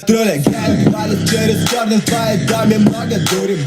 Троллинг, палец через черный, твоей даме много дури.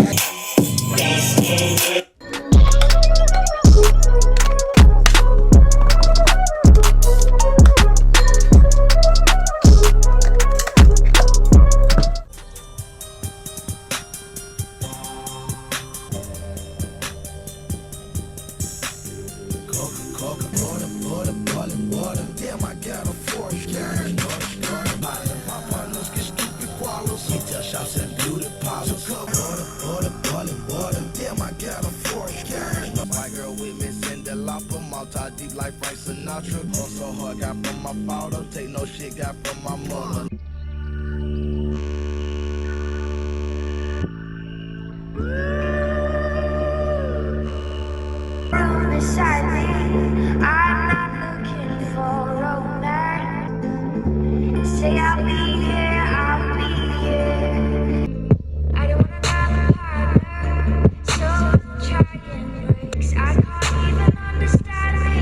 Deep like Frank Sinatra. Also hard, got from my father. Take no shit, got from my mother. Beside me, I'm not looking for romance. Say I'll be here, I'll be here. I don't wanna have a partner, so trying breaks. I can't even understand me.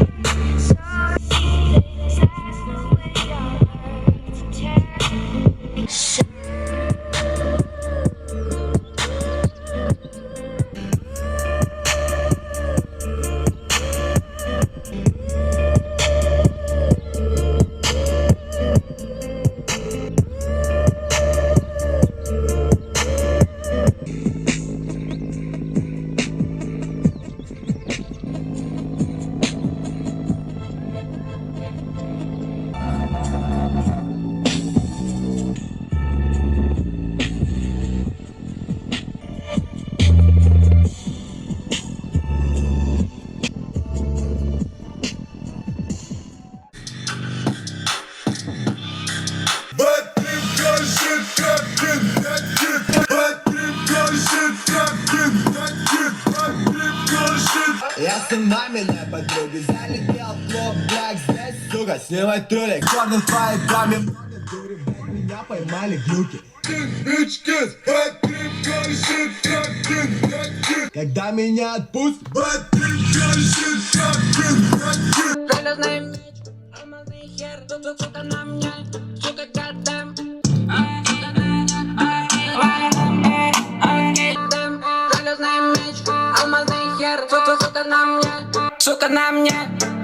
So this has no way on earth to tell. Я с маминой подругой залетел в клуб Black здесь, сука, снимай троллик. Черный твоей даме много дури, меня поймали глюки. Когда меня отпустят, Железный меч, алмазный хер, тут сука на мне, сука goddamn. Железный меч, алмазный хер, сука на мне, сука на мне,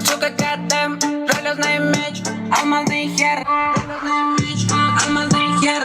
сука goddamn. Железный меч, алмазный хер, алмазный хер,